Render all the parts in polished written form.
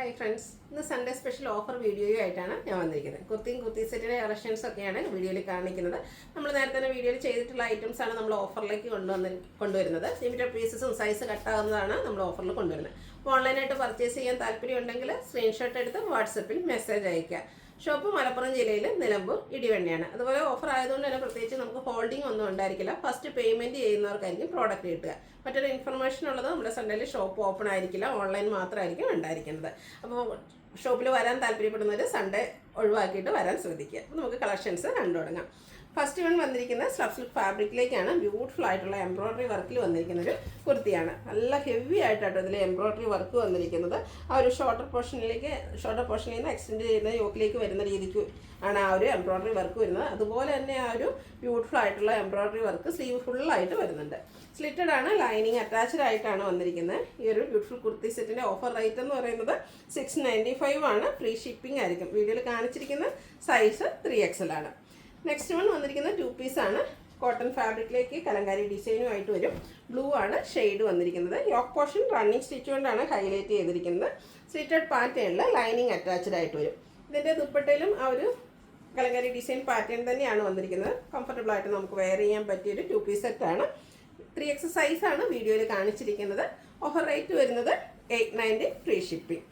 Hi friends, ഇന്ന് Sunday special offer വീഡിയോയുമായിട്ടാണ് ഞാൻ വന്നിരിക്കുന്നത്. കുർത്തി സെറ്റിൻ്റെ കളക്ഷൻസ് ഒക്കെയാണ് വീഡിയോയിൽ കാണിക്കുന്നത്. നമ്മൾ നേരത്തെ തന്നെ വീഡിയോയിൽ ചെയ്തിട്ടുള്ള ഐറ്റംസ് ആണ് നമ്മൾ ഓഫറിലേക്ക് കൊണ്ടുവരുന്നത്. ലിമിറ്റഡ് പീസസും സൈസ് കട്ടാവുന്നതാണ് നമ്മൾ ഓഫറിൽ കൊണ്ടുവരുന്നത്. അപ്പോൾ ഓൺലൈനായിട്ട് പർച്ചേസ് ചെയ്യാൻ താല്പര്യമുണ്ടെങ്കിൽ സ്ക്രീൻഷോട്ട് എടുത്ത് വാട്സപ്പിൽ മെസ്സേജ് അയയ്ക്കുക. ഷോപ്പ് മലപ്പുറം ജില്ലയിൽ നിലമ്പൂർ ഇടിവണ്ടിയാണ്. അതുപോലെ ഓഫർ ആയതുകൊണ്ട് തന്നെ പ്രത്യേകിച്ച് നമുക്ക് ഹോൾഡിംഗ് ഒന്നും ഉണ്ടായിരിക്കില്ല. ഫസ്റ്റ് പേയ്മെൻറ്റ് ചെയ്യുന്നവർക്കായിരിക്കും പ്രോഡക്റ്റ് കിട്ടുക. മറ്റൊരു ഇൻഫർമേഷൻ ഉള്ളത് നമ്മുടെ സൺഡേയിൽ ഷോപ്പ് ഓപ്പൺ ആയിരിക്കില്ല, ഓൺലൈൻ മാത്രമായിരിക്കും ഉണ്ടായിരിക്കുന്നത്. അപ്പോൾ ഷോപ്പിൽ വരാൻ താല്പര്യപ്പെടുന്നവർ സൺഡേ ഒഴിവാക്കിയിട്ട് വരാൻ ശ്രദ്ധിക്കുക. അപ്പോൾ നമുക്ക് കളക്ഷൻസ് കണ്ടു തുടങ്ങാം. ഫസ്റ്റ് വൺ വന്നിരിക്കുന്നത് സ്ലബ് സിൽക്ക് ഫാബ്രിക്കിലേക്കാണ്. ബ്യൂട്ടിഫുൾ ആയിട്ടുള്ള എംബ്രോയ്ഡറി വർക്കിൽ വന്നിരിക്കുന്ന ഒരു കുർത്തിയാണ്. നല്ല ഹെവി ആയിട്ടാണ് ഇതിൽ എംബ്രോയ്ഡറി വർക്ക് വന്നിരിക്കുന്നത്. ആ ഒരു ഷോർട്ടർ പോർഷനിൽ നിന്ന് എക്സ്റ്റെൻഡ് ചെയ്യുന്ന യോക്കിലേക്ക് വരുന്ന രീതിക്ക് ആണ് ആ ഒരു എംബ്രോയ്ഡറി വർക്ക് വരുന്നത്. അതുപോലെ തന്നെ ആ ഒരു ബ്യൂട്ടിഫുൾ ആയിട്ടുള്ള എംബ്രോയ്ഡറി വർക്ക് സ്ലീവ് ഫുള്ളായിട്ട് വരുന്നുണ്ട്. സ്ലിറ്റഡ് ആണ്, ലൈനിങ് അറ്റാച്ച്ഡ് ആയിട്ടാണ് വന്നിരിക്കുന്നത്. ഈ ഒരു ബ്യൂട്ടിഫുൾ കുർത്തി സെറ്റിൻ്റെ ഓഫർ റേറ്റ് എന്ന് പറയുന്നത് 695 ആണ്. ഫ്രീ ഷിപ്പിംഗ് ആയിരിക്കും. വീഡിയോയിൽ കാണിച്ചിരിക്കുന്ന സൈസ് 3XL ആണ്. നെക്സ്റ്റ് വൺ വന്നിരിക്കുന്നത് 2 പീസാണ്. കോട്ടൺ ഫാബ്രിക്കിലേക്ക് കലങ്കാരി ഡിസൈനുമായിട്ട് വരും. ബ്ലൂ ആണ് ഷെയ്ഡ് വന്നിരിക്കുന്നത്. യോക്ക് പോർഷൻ റണ്ണിങ് സ്റ്റിച്ച് കൊണ്ടാണ് ഹൈലൈറ്റ് ചെയ്തിരിക്കുന്നത്. സ്ലിറ്റഡ് പാറ്റേണിൽ ലൈനിങ് അറ്റാച്ച്ഡ് ആയിട്ട് വരും. ഇതിൻ്റെ ദുപ്പട്ടയിലും ആ ഒരു കലങ്കാരി ഡിസൈൻ പാറ്റേൺ തന്നെയാണ് വന്നിരിക്കുന്നത്. കംഫർട്ടബിൾ ആയിട്ട് നമുക്ക് വെയർ ചെയ്യാൻ പറ്റിയൊരു 2 പീസ് സെറ്റാണ്. 3X സൈസാണ് വീഡിയോയിൽ കാണിച്ചിരിക്കുന്നത്. ഓഫർ റേറ്റ് വരുന്നത് 890 ഫ്രീ ഷിപ്പിംഗ്.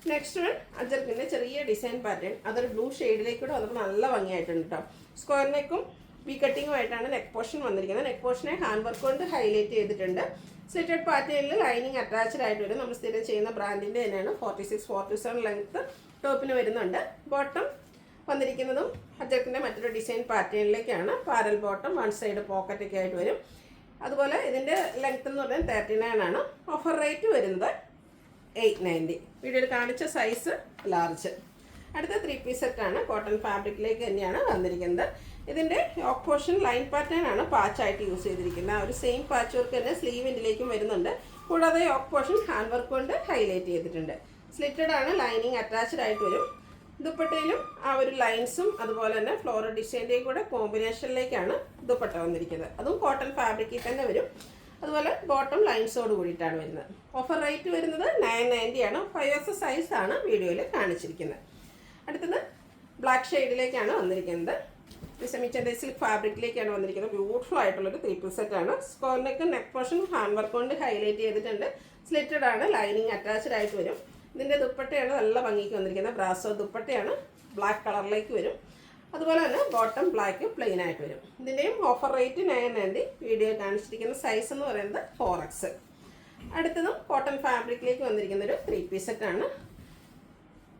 നെക്സ്റ്റ് വൺ അജർക്കിൻ്റെ ചെറിയ ഡിസൈൻ പാറ്റേൺ. അതൊരു ബ്ലൂ ഷെയ്ഡിലേക്കൂടെ വന്നപ്പോൾ നല്ല ഭംഗിയായിട്ടുണ്ട് കേട്ടോ. സ്ക്വയർ നെക്കും വി കട്ടിങ്ങുമായിട്ടാണ് നെക്ക് പോർഷൻ വന്നിരിക്കുന്നത്. നെക്ക് പോർഷനെ ഹാൻഡ് വർക്ക് കൊണ്ട് ഹൈലൈറ്റ് ചെയ്തിട്ടുണ്ട്. സ്ലിറ്റഡ് പാറ്റേണിൽ ലൈനിങ് അറ്റാച്ച്ഡ് ആയിട്ട് വരും. നമ്മൾ സ്ഥിരം ചെയ്യുന്ന ബ്രാൻഡിൻ്റെ തന്നെയാണ്. 46-47 ലെങ്ത്ത് ടോപ്പിന് വരുന്നുണ്ട്. ബോട്ടം വന്നിരിക്കുന്നതും അജർക്കിൻ്റെ മറ്റൊരു ഡിസൈൻ പാറ്റേണിലേക്കാണ്. പാരൽ ബോട്ടം, വൺ സൈഡ് പോക്കറ്റൊക്കെ ആയിട്ട് വരും. അതുപോലെ ഇതിൻ്റെ ലെങ്ത്ത് എന്ന് പറയുന്നത് 39 ആണ്. ഓഫർ റേറ്റ് വരുന്നത് 890. വീഡിയോയിൽ കാണിച്ച സൈസ് ലാർജ്. അടുത്ത 3 പീസ് സെറ്റാണ്. കോട്ടൺ ഫാബ്രിക്കിലേക്ക് തന്നെയാണ് വന്നിരിക്കുന്നത്. ഇതിൻ്റെ യോക്ക് പോർഷൻ ലൈൻ പാറ്റേൺ ആണ് പാച്ചായിട്ട് യൂസ് ചെയ്തിരിക്കുന്നത്. ആ ഒരു സെയിം പാച്ച് വർക്ക് തന്നെ സ്ലീവിൻ്റിലേക്കും വരുന്നുണ്ട്. കൂടാതെ യോക്ക് പോർഷൻ ഹാൻഡ് വർക്ക് കൊണ്ട് ഹൈലൈറ്റ് ചെയ്തിട്ടുണ്ട്. സ്ലിറ്റഡ് ആണ്, ലൈനിങ് അറ്റാച്ച്ഡ് ആയിട്ട് വരും. ദുപ്പട്ടയിലും ആ ഒരു ലൈൻസും അതുപോലെ തന്നെ ഫ്ലോറൽ ഡിസൈൻ്റെയും കൂടെ കോമ്പിനേഷനിലേക്കാണ് ദുപ്പട്ട വന്നിരിക്കുന്നത്. അതും കോട്ടൺ ഫാബ്രിക്കിൽ തന്നെ വരും. അതുപോലെ ബോട്ടം ലൈൻസോട് കൂടിയിട്ടാണ് വരുന്നത്. ഓഫർ റേറ്റ് വരുന്നത് 990 ആണ്. 5X സൈസാണ് വീഡിയോയിൽ കാണിച്ചിരിക്കുന്നത്. അടുത്തത് ബ്ലാക്ക് ഷെയ്ഡിലേക്കാണ് വന്നിരിക്കുന്നത്. സെമിച്ചൻ്റെ സിൽക്ക് ഫാബ്രിക്കിലേക്കാണ് വന്നിരിക്കുന്നത്. ബ്യൂട്ടിഫുൾ ആയിട്ടുള്ളൊരു 3 പീസ് സെറ്റാണ്. Square neck portion hand work കൊണ്ട് ഹൈലൈറ്റ് ചെയ്തിട്ടുണ്ട്. സ്ലിറ്റഡ് ആണ്, ലൈനിങ് അറ്റാച്ച്ഡ് ആയിട്ട് വരും. ഇതിൻ്റെ ദുപ്പട്ടയാണ് നല്ല ഭംഗിക്ക് വന്നിരിക്കുന്നത്. ബ്രാസോ ദുപ്പട്ടയാണ്, ബ്ലാക്ക് കളറിലേക്ക് വരും. അതുപോലെ തന്നെ ബോട്ടം ബ്ലാക്ക് പ്ലെയിൻ ആയിട്ട് വരും. ഇതിൻ്റെയും ഓഫർ റേറ്റ് 990. വീഡിയോ കാണിച്ചിരിക്കുന്ന സൈസ് എന്ന് പറയുന്നത് 4X. അടുത്തതും കോട്ടൺ ഫാബ്രിക്കിലേക്ക് വന്നിരിക്കുന്ന ഒരു 3 പീസ് സെറ്റാണ്.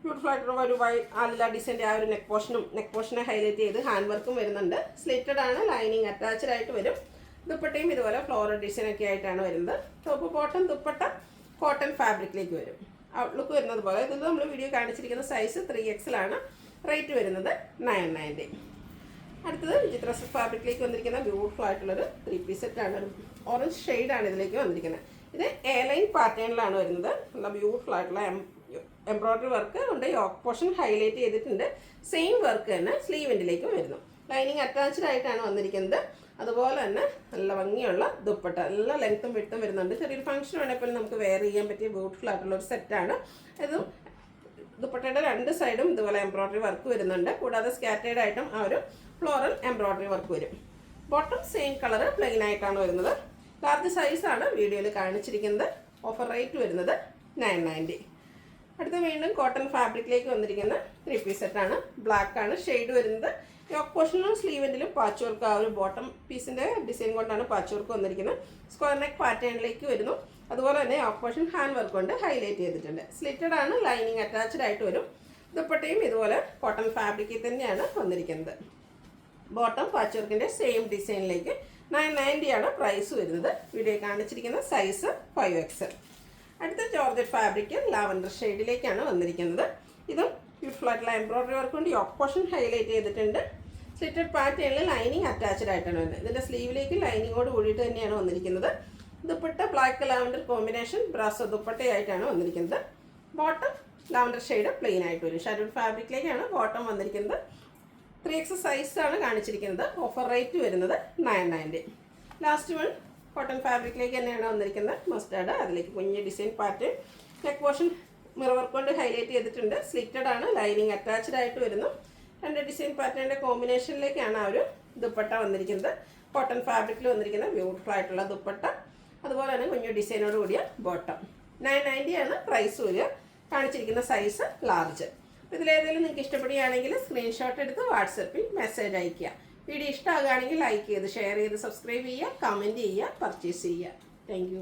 ബ്യൂട്ടിഫുൾ ആയിട്ടുള്ള ഒരു ആലില ഡിസൈൻ്റെ ആ ഒരു നെക്ക് പോർഷനെ ഹൈലൈറ്റ് ചെയ്ത് ഹാൻഡ് വർക്കും വരുന്നുണ്ട്. സ്ലിറ്റഡ് ആണ്, ലൈനിങ് അറ്റാച്ച്ഡ് ആയിട്ട് വരും. ദുപ്പട്ടയും ഇതുപോലെ ഫ്ലോറൽ ഡിസൈനൊക്കെ ആയിട്ടാണ് വരുന്നത്. ടോപ്പ് ബോട്ടം ദുപ്പട്ട കോട്ടൺ ഫാബ്രിക്കിലേക്ക് വരും. ഔട്ട്ലുക്ക് വരുന്നത് പോലെ. ഇത് നമ്മൾ വീഡിയോ കാണിച്ചിരിക്കുന്ന സൈസ് 3XL ആണ്. റേറ്റ് വരുന്നത് 990. അടുത്തത് വിചിത്ര സിൽക്ക് ഫാബ്രിക്കിലേക്ക് വന്നിരിക്കുന്ന ബ്യൂട്ടിഫുൾ ആയിട്ടുള്ളൊരു 3 പീസ് സെറ്റാണ്. ഒരു ഓറഞ്ച് ഷെയ്ഡാണ് ഇതിലേക്ക് വന്നിരിക്കുന്നത്. ഇത് എ ലൈൻ പാറ്റേണിലാണ് വരുന്നത്. നല്ല ബ്യൂട്ടിഫുൾ ആയിട്ടുള്ള എംബ്രോയ്ഡറി വർക്ക് കൊണ്ട് യോക്ക് പോർഷൻ ഹൈലൈറ്റ് ചെയ്തിട്ടുണ്ട്. സെയിം വർക്ക് തന്നെ സ്ലീവിൻ്റിലേക്കും വരുന്നു. ലൈനിങ് അറ്റാച്ച്ഡ് ആയിട്ടാണ് വന്നിരിക്കുന്നത്. അതുപോലെ തന്നെ നല്ല ഭംഗിയുള്ള ദുപ്പട്ട, എല്ലാ ലെങ്ത്തും വിട്ടും വരുന്നുണ്ട്. ചെറിയൊരു ഫംഗ്ഷൻ വേണമെങ്കിൽ നമുക്ക് വെയർ ചെയ്യാൻ പറ്റിയ ബ്യൂട്ടിഫുൾ ആയിട്ടുള്ള ഒരു സെറ്റാണ്. ഇതും ദുപ്പട്ടയുടെ 2 സൈഡും ഇതുപോലെ എംബ്രോയ്ഡറി വർക്ക് വരുന്നുണ്ട്. കൂടാതെ സ്കാറ്റേഡ് ആയിട്ടും ആ ഒരു ഫ്ലോറൽ എംബ്രോയ്ഡറി വർക്ക് വരും. ബോട്ടം സെയിം കളർ പ്ലെയിൻ ആയിട്ടാണ് വരുന്നത്. ലാർജ് സൈസാണ് വീഡിയോയിൽ കാണിച്ചിരിക്കുന്നത്. ഓഫർ റേറ്റ് വരുന്നത് 990. അടുത്ത വീണ്ടും കോട്ടൺ ഫാബ്രിക്കിലേക്ക് വന്നിരിക്കുന്ന 3 പീസ് സെറ്റാണ്. ബ്ലാക്ക് ആണ് ഷെയ്ഡ് വരുന്നത്. യോക്ക് പോർഷനിലും സ്ലീവെൻറ്റിലും പാച്ച് വർക്ക്, ആ ഒരു ബോട്ടം പീസിൻ്റെ ഡിസൈൻ കൊണ്ടാണ് പാച്ച് വർക്ക് വന്നിരിക്കുന്നത്. സ്ക്വയർ നെക്ക് പാറ്റേണിലേക്ക് വരുന്നു. അതുപോലെ തന്നെ യോക്ക് പോർഷൻ ഹാൻഡ് വർക്ക് കൊണ്ട് ഹൈലൈറ്റ് ചെയ്തിട്ടുണ്ട്. സ്ലിറ്റഡ് ആണ്, ലൈനിങ് അറ്റാച്ച്ഡ് ആയിട്ട് വരും. ദുപ്പട്ടയും ഇതുപോലെ കോട്ടൺ ഫാബ്രിക്കിൽ തന്നെയാണ് വന്നിരിക്കുന്നത്. ബോട്ടം പാച്ച് വർക്കിൻ്റെ സെയിം ഡിസൈനിലേക്ക് 990 ആണ് പ്രൈസ് വരുന്നത്. വീഡിയോ കാണിച്ചിരിക്കുന്ന സൈസ് 5X. അടുത്ത ജോർജറ്റ് ഫാബ്രിക് ലാവൻഡർ ഷെയ്ഡിലേക്കാണ് വന്നിരിക്കുന്നത്. ഇതും ബ്യൂട്ടിഫുൾ ആയിട്ടുള്ള എംബ്രോയ്ഡറി വർക്ക് കൊണ്ട് യോക്ക് പോർഷൻ ഹൈലൈറ്റ് ചെയ്തിട്ടുണ്ട്. സ്ലിറ്റഡ് പാറ്റേണിൽ ലൈനിങ് അറ്റാച്ച്ഡ് ആയിട്ടാണ് വരുന്നത്. ഇതിൻ്റെ സ്ലീവിലേക്ക് ലൈനിങ്ങോട് കൂടിയിട്ട് തന്നെയാണ് വന്നിരിക്കുന്നത്. Dupatta black lavender combination brasso ദുപ്പട്ടയായിട്ടാണ് വന്നിരിക്കുന്നത്. ബോട്ടം ലാവൻഡർ ഷെയ്ഡ് പ്ലെയിൻ ആയിട്ട് വരും. ഷാഡോഡ് ഫാബ്രിക്കിലേക്കാണ് ബോട്ടം വന്നിരിക്കുന്നത്. 3X സൈസാണ് കാണിച്ചിരിക്കുന്നത്. ഓഫർ റേറ്റ് വരുന്നത് 990. ലാസ്റ്റ് വൺ കോട്ടൺ ഫാബ്രിക്കിലേക്ക് തന്നെയാണ് വന്നിരിക്കുന്നത്. മസ്റ്റാർഡ്, അതിലേക്ക് കുഞ്ഞ് design pattern. Neck portion mirror work കൊണ്ട് ഹൈലൈറ്റ് ചെയ്തിട്ടുണ്ട്. സ്ലിറ്റഡ് ആണ്, ലൈനിങ് അറ്റാച്ച്ഡ് ആയിട്ട് വരുന്നു. 2 ഡിസൈൻ പാറ്റേണിൻ്റെ കോമ്പിനേഷനിലേക്കാണ് ആ ഒരു ദുപ്പട്ട വന്നിരിക്കുന്നത്. കോട്ടൺ ഫാബ്രിക്കിൽ വന്നിരിക്കുന്ന ബ്യൂട്ടിഫുൾ ആയിട്ടുള്ള ദുപ്പട്ട, അതുപോലെ തന്നെ കുഞ്ഞു ഡിസൈനോട് കൂടിയ ബോട്ടം. 990 ആണ് പ്രൈസ് വരിക. കാണിച്ചിരിക്കുന്ന സൈസ് ലാർജ്. ഇതിലേതെങ്കിലും നിങ്ങൾക്ക് ഇഷ്ടപ്പെടുകയാണെങ്കിൽ സ്ക്രീൻഷോട്ട് എടുത്ത് വാട്സപ്പിൽ മെസ്സേജ് അയയ്ക്കുക. വീഡിയോ ഇഷ്ടമാകുകയാണെങ്കിൽ ലൈക്ക് ചെയ്ത് ഷെയർ ചെയ്ത് സബ്സ്ക്രൈബ് ചെയ്യുക, കമൻറ്റ് ചെയ്യുക, പർച്ചേസ് ചെയ്യുക. താങ്ക്